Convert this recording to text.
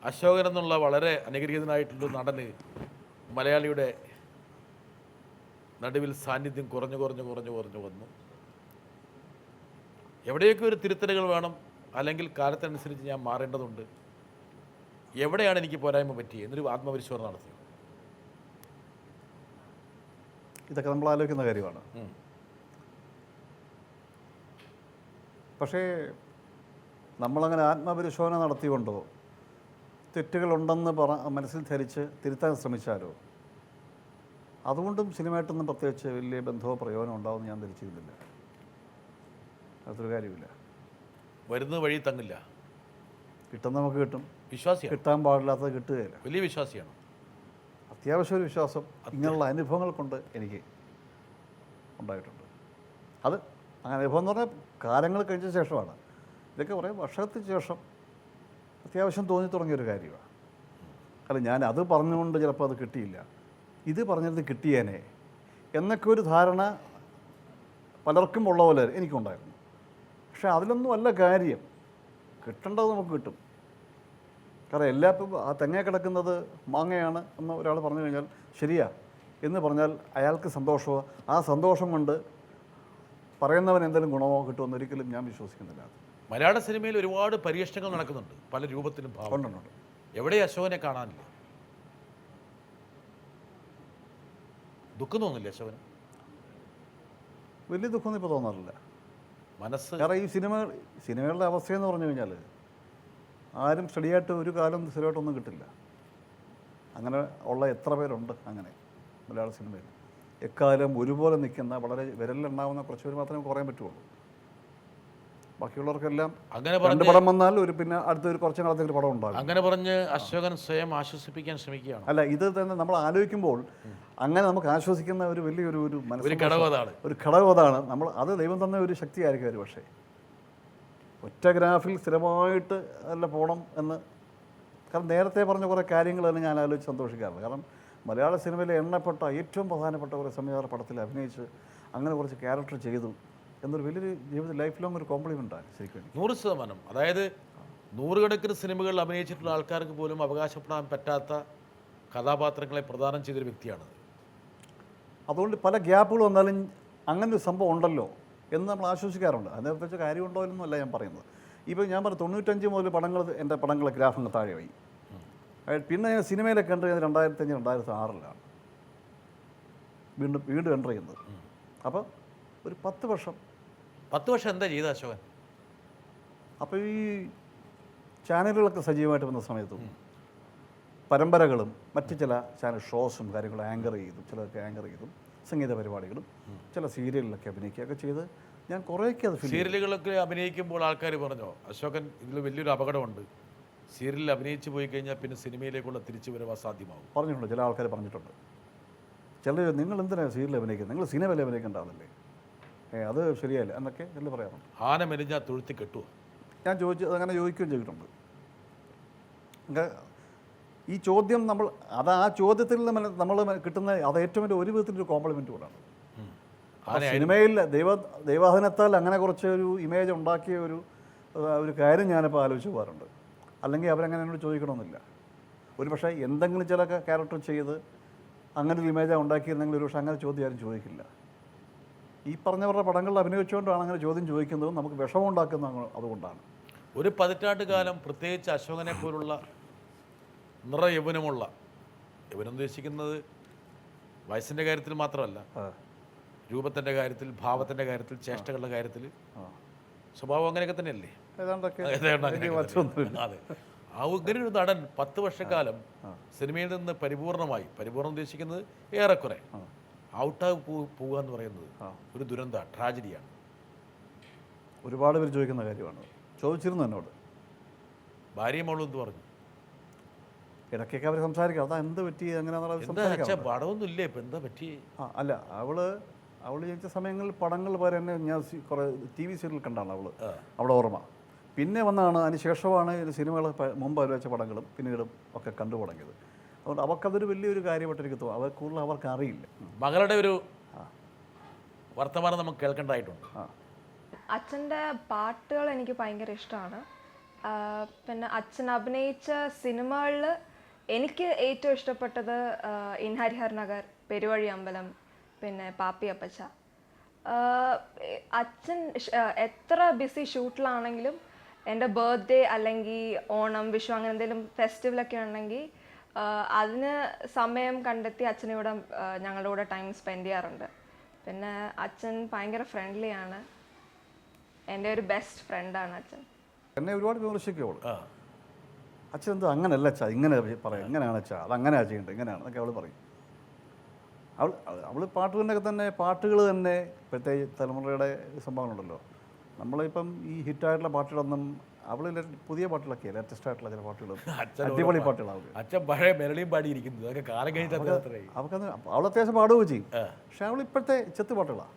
അശോകൻ എന്നുള്ള വളരെ അനുഗ്രഹീതനായിട്ടുള്ള നടന് മലയാളിയുടെ നടുവിൽ സാന്നിധ്യം കുറഞ്ഞു വന്നു. എവിടെയൊക്കെ ഒരു തിരുത്തലുകൾ വേണം, അല്ലെങ്കിൽ കാലത്തനുസരിച്ച് ഞാൻ മാറേണ്ടതുണ്ട്. എവിടെയാണ് എനിക്ക് പോരായ്മ പറ്റിയത് എന്നൊരു ആത്മപരിശോധന നടത്തി. ഇതൊക്കെ നമ്മൾ ആലോചിക്കുന്ന കാര്യമാണ്. പക്ഷേ നമ്മളങ്ങനെ ആത്മപരിശോധന നടത്തിക്കൊണ്ടോ തെറ്റുകളുണ്ടെന്ന് മനസ്സിൽ ധരിച്ച് തിരുത്താൻ ശ്രമിച്ചാലോ അതുകൊണ്ടും സിനിമയായിട്ടൊന്നും പ്രത്യേകിച്ച് വലിയ ബന്ധമോ പ്രയോജനം ഉണ്ടാവുമെന്ന് ഞാൻ ധരിച്ചിരുന്നില്ല. അതൊരു കാര്യമില്ല. വരുന്ന വഴി തങ്ങില്ല. കിട്ടുന്ന നമുക്ക് കിട്ടും. വിശ്വാസിയാണ്. കിട്ടാൻ പാടില്ലാത്തത് കിട്ടുകയില്ല. വലിയ വിശ്വാസിയാണ്. അത്യാവശ്യം ഒരു വിശ്വാസം ഇങ്ങനെയുള്ള അനുഭവങ്ങൾ കൊണ്ട് എനിക്ക് ഉണ്ടായിട്ടുണ്ട്. അത് അങ്ങനെ അനുഭവം എന്ന് പറഞ്ഞാൽ കാലങ്ങൾ കഴിഞ്ഞ ശേഷമാണ്. ഇതൊക്കെ കുറേ വർഷത്തിന് ശേഷം അത്യാവശ്യം തോന്നി തുടങ്ങിയൊരു കാര്യമാണ്. അല്ല, ഞാൻ അത് പറഞ്ഞുകൊണ്ട് ചിലപ്പോൾ അത് കിട്ടിയില്ല, ഇത് പറഞ്ഞത് കിട്ടിയേനെ എന്നൊക്കെ ഒരു ധാരണ പലർക്കും ഉള്ള പോലെ എനിക്കുണ്ടായിരുന്നു. പക്ഷേ അതിലൊന്നും അല്ല കാര്യം. കിട്ടേണ്ടത് നമുക്ക് കിട്ടും. കാരണം എല്ലാവർക്കും ആ തെങ്ങ കിടക്കുന്നത് മാങ്ങയാണ് എന്ന് ഒരാൾ പറഞ്ഞു കഴിഞ്ഞാൽ ശരിയാ എന്ന് പറഞ്ഞാൽ അയാൾക്ക് സന്തോഷമോ ആ സന്തോഷം കൊണ്ട് പറയുന്നവൻ എന്തെങ്കിലും ഗുണമോ കിട്ടുമെന്ന് ഒരിക്കലും ഞാൻ വിശ്വസിക്കുന്നില്ല. മലയാള സിനിമയിൽ ഒരുപാട് പരീക്ഷണങ്ങൾ നടക്കുന്നുണ്ട്, പല രൂപത്തിലും ഭാവങ്ങളുണ്ട്. എവിടെ അശോകനെ കാണാനില്ല. ദുഃഖം തോന്നില്ല അശോകന്? വലിയ ദുഃഖമൊന്നും ഇപ്പോൾ തോന്നാറില്ല മനസ്സ്. കാരണം ഈ സിനിമകളുടെ അവസ്ഥയെന്ന് പറഞ്ഞു കഴിഞ്ഞാൽ ആരും സ്റ്റഡിയായിട്ട് ഒരു കാലം സ്ഥിരമായിട്ടൊന്നും കിട്ടില്ല. അങ്ങനെ ഉള്ള എത്ര പേരുണ്ട് അങ്ങനെ മലയാള സിനിമയിൽ? എക്കാലം ഒരുപോലെ നിൽക്കുന്ന വളരെ വിരലിലുണ്ടാവുന്ന കുറച്ച് പേര് മാത്രമേ കുറയാൻ പറ്റുള്ളൂ. ബാക്കിയുള്ളവർക്കെല്ലാം അങ്ങനെ രണ്ട് പടം വന്നാൽ ഒരു പിന്നെ അടുത്തൊരു കുറച്ച് കാലത്തേക്ക് പടം ഉണ്ടാകും. അങ്ങനെ പറഞ്ഞ് അശോകൻ സ്വയം ആശ്വസിപ്പിക്കാൻ ശ്രമിക്കുകയാണ്. അല്ല, ഇത് തന്നെ നമ്മൾ ആലോചിക്കുമ്പോൾ അങ്ങനെ നമുക്ക് ആശ്വസിക്കുന്ന ഒരു വലിയൊരു ഒരു ഘടകം അതാണ്. നമ്മൾ അത് ദൈവം തന്ന ഒരു ശക്തിയായിരിക്കും ഒരു. പക്ഷേ ഒറ്റ ഗ്രാഫിൽ സ്ഥിരമായിട്ട് അല്ല പോകണം എന്ന്, കാരണം നേരത്തെ പറഞ്ഞ കുറേ കാര്യങ്ങൾ തന്നെ ഞാൻ ആലോചിച്ച് സന്തോഷിക്കാറുണ്ട്. കാരണം മലയാള സിനിമയിലെ എണ്ണപ്പെട്ട ഏറ്റവും പ്രധാനപ്പെട്ട കുറേ സംവിധാന പടത്തിൽ അഭിനയിച്ച് അങ്ങനെ കുറച്ച് ക്യാരക്ടർ ചെയ്തു എന്നൊരു വലിയൊരു ജീവിത ലൈഫ് ലോങ് ഒരു കോംപ്ലിമെൻ്റാണ് ശരിക്കും. 100%. അതായത് നൂറുകണക്കിന് സിനിമകളിൽ അഭിനയിച്ചിട്ടുള്ള ആൾക്കാർക്ക് പോലും അവകാശപ്പെടാൻ പറ്റാത്ത കഥാപാത്രങ്ങളെ പ്രദാനം ചെയ്തൊരു വ്യക്തിയാണ്. അതുകൊണ്ട് പല ഗ്യാപ്പുകൾ വന്നാലും അങ്ങനൊരു സംഭവം ഉണ്ടല്ലോ എന്ന് നമ്മൾ ആശ്വസിക്കാറുണ്ട്. അതിനെ വെച്ച കാര്യമുണ്ടോ എന്നല്ല ഞാൻ പറയുന്നത്. ഇപ്പോൾ ഞാൻ പറഞ്ഞു 95 മുതൽ എൻ്റെ പടങ്ങൾ ഗ്രാഫിന് താഴെയായി. പിന്നെ ഞാൻ സിനിമയിലൊക്കെ എൻ്റർ ചെയ്യുന്നത് 2005 2006 വീണ്ടും എൻ്റർ ചെയ്യുന്നത്. അപ്പോൾ ഒരു 10 വർഷം എന്താ ചെയ്ത അശോകൻ? അപ്പോൾ ഈ ചാനലുകളൊക്കെ സജീവമായിട്ട് വന്ന സമയത്തും പരമ്പരകളും മറ്റ് ചില ചാനൽ ഷോസും കാര്യങ്ങളും ആങ്കർ ചെയ്തും, ചിലതൊക്കെ ആങ്കർ ചെയ്തും, സംഗീത പരിപാടികളും ചില സീരിയലിലൊക്കെ അഭിനയിക്കുകയൊക്കെ ചെയ്ത് ഞാൻ കുറേയൊക്കെ അത് സീരിയലുകളൊക്കെ അഭിനയിക്കുമ്പോൾ ആൾക്കാർ പറഞ്ഞോ അശോകൻ ഇതിൽ വലിയൊരു അപകടമുണ്ട്, സീരിയലിൽ അഭിനയിച്ച് പോയി കഴിഞ്ഞാൽ പിന്നെ സിനിമയിലേക്കുള്ള തിരിച്ചു വരവ് അസാധ്യമാകും പറഞ്ഞിട്ടുണ്ട്. ചില ആൾക്കാർ പറഞ്ഞിട്ടുണ്ട്. ചിലർ നിങ്ങൾ എന്തിനാണ് സീരിയൽ അഭിനയിക്കുന്നത്, നിങ്ങൾ സിനിമയിൽ അഭിനയിക്കേണ്ട ആളല്ലേ, അത് ശരിയല്ല എന്നൊക്കെ എല്ലാം പറയാറുണ്ട്. ആന മെലിഞ്ഞാൽ തൊഴുത്തി കെട്ടുമോ? ഞാൻ അങ്ങനെ ചോദിക്കുകയും ചെയ്തിട്ടുണ്ട്. ഈ ചോദ്യം ആ ചോദ്യത്തിൽ നമ്മൾ കിട്ടുന്ന അത് ഏറ്റവും വലിയ ഒരു വിധത്തിലൊരു കോംപ്ലിമെൻ്റ് കൂടാണ്. സിനിമയിൽ ദൈവാധീനത്താൽ അങ്ങനെ കുറച്ച് ഒരു ഇമേജ് ഉണ്ടാക്കിയ ഒരു കാര്യം ഞാനിപ്പോൾ ആലോചിച്ച് പോകാറുണ്ട്. അല്ലെങ്കിൽ അവരങ്ങനെ എന്നോട് ചോദിക്കണമെന്നില്ല. ഒരു പക്ഷേ എന്തെങ്കിലും ചില ക്യാരക്ടർ ചെയ്ത് അങ്ങനെ ഒരു ഇമേജ് ഉണ്ടാക്കിയിരുന്നെങ്കിൽ ഒരു പക്ഷേ അങ്ങനെ ചോദ്യം ആരും ചോദിക്കില്ല. ഈ പറഞ്ഞവരുടെ പടങ്ങളിൽ അഭിനയിച്ചുകൊണ്ടാണ് അങ്ങനെ ചോദ്യം ചോദിക്കുന്നതും നമുക്ക് വിഷമം ഉണ്ടാക്കുന്നത് അതുകൊണ്ടാണ്. ഒരു 10 കാലം പ്രത്യേകിച്ച് അശോകനെ പോലുള്ള നിറയൗവനമുള്ള, യൗവനം ഉദ്ദേശിക്കുന്നത് വയസ്സിൻ്റെ കാര്യത്തിൽ മാത്രമല്ല, രൂപത്തിൻ്റെ കാര്യത്തിൽ, ഭാവത്തിൻ്റെ കാര്യത്തിൽ, ചേഷ്ടകളുടെ കാര്യത്തിൽ, സ്വഭാവം അങ്ങനെയൊക്കെ തന്നെയല്ലേ? അതെ. അങ്ങനെ ഒരു നടൻ 10 വർഷക്കാലം സിനിമയിൽ നിന്ന് പരിപൂർണം ഉദ്ദേശിക്കുന്നത് ഏറെക്കുറെ ഔട്ടായി പോവുക എന്ന് പറയുന്നത് ഒരു ദുരന്തമാണ്, ട്രാജഡിയാണ്. ഒരുപാട് പേര് ചോദിക്കുന്ന കാര്യമാണ്. ചോദിച്ചിരുന്നു എന്നോട്. ഭാര്യയും മോളും എന്ത് പറഞ്ഞു? ഇടയ്ക്കൊക്കെ അവർ സംസാരിക്കാം. അതാ എന്ത് പറ്റി അങ്ങനെയാണെന്നുള്ള പടമൊന്നും ഇല്ലേ ഇപ്പം, എന്താ പറ്റി? അല്ല, അവൾ ജനിച്ച സമയങ്ങളിൽ പടങ്ങൾ പോലെ തന്നെ ഞാൻ കുറേ TV സീരിയൽ കണ്ടാണ് അവിടെ ഓർമ്മ. പിന്നെ വന്നാണ് അതിന് ശേഷമാണ് സിനിമകൾ മുമ്പ് വെച്ച പടങ്ങളും പിന്നീടും ഒക്കെ കണ്ടു തുടങ്ങിയത്. അതുകൊണ്ട് അവർക്കതൊരു വലിയൊരു കാര്യമായിട്ട് എനിക്ക് തോന്നുന്നു. കൂടുതൽ അവർക്ക് അറിയില്ല. മകളുടെ ഒരു വർത്തമാനം നമുക്ക് കേൾക്കേണ്ടതായിട്ടുണ്ട്. അച്ഛൻ്റെ പാട്ടുകൾ എനിക്ക് ഭയങ്കര ഇഷ്ടമാണ്. പിന്നെ അച്ഛൻ അഭിനയിച്ച സിനിമകളിൽ എനിക്ക് ഏറ്റവും ഇഷ്ടപ്പെട്ടത് ഇൻ ഹരിഹർ നഗർ, പെരുവഴി അമ്പലം, പിന്നെ പാപ്പി അപ്പച്ച. അച്ഛൻ എത്ര ബിസി ഷൂട്ടിലാണെങ്കിലും എൻ്റെ ബർത്ത്ഡേ അല്ലെങ്കിൽ ഓണം, വിഷു അങ്ങനെ എന്തെങ്കിലും ഫെസ്റ്റിവലൊക്കെ ഉണ്ടെങ്കിൽ അതിന് സമയം കണ്ടെത്തി അച്ഛനിവിടെ ഞങ്ങളുടെ കൂടെ ടൈം സ്പെൻഡ് ചെയ്യാറുണ്ട്. പിന്നെ അച്ഛൻ ഭയങ്കര ഫ്രണ്ട്ലിയാണ്, എൻ്റെ ഒരു ബെസ്റ്റ് ഫ്രണ്ടാണ് അച്ഛൻ. എന്നെ ഒരുപാട് വിമർശിക്കുള്ളൂ. അച്ഛൻ എന്തോ അങ്ങനെയല്ല അച്ഛാ, ഇങ്ങനെ പറയാം, ഇങ്ങനെയാണ് അച്ഛാ, അതങ്ങനെയാണ് ചെയ്യേണ്ടത്, ഇങ്ങനെയാണ് എന്നൊക്കെ അവൾ പറയും. അവൾ പാട്ടുകൊണ്ടൊക്കെ തന്നെ പാട്ടുകൾ തന്നെ ഇപ്പോഴത്തെ തലമുറയുടെ സംഭവങ്ങളുണ്ടല്ലോ. നമ്മളിപ്പം ഈ ഹിറ്റായിട്ടുള്ള പാട്ടുകളൊന്നും അവൾ പുതിയ പാട്ടുകളൊക്കെ ലേറ്റസ്റ്റ് ആയിട്ടുള്ള ചില പാട്ടുകൾ അടിപൊളി പാട്ടുകളാവും. അച്ഛൻ പഴയ മെലഡിയും പാടിയിരിക്കുന്നത് അതൊക്കെ കാലം കഴിഞ്ഞിട്ട് അവൾക്ക് അവൾ അത്യാവശ്യം പാടുകയും ചെയ്യും. പക്ഷെ അവൾ ഇപ്പോഴത്തെ ചെത്ത് പാട്ടുകളാണ്.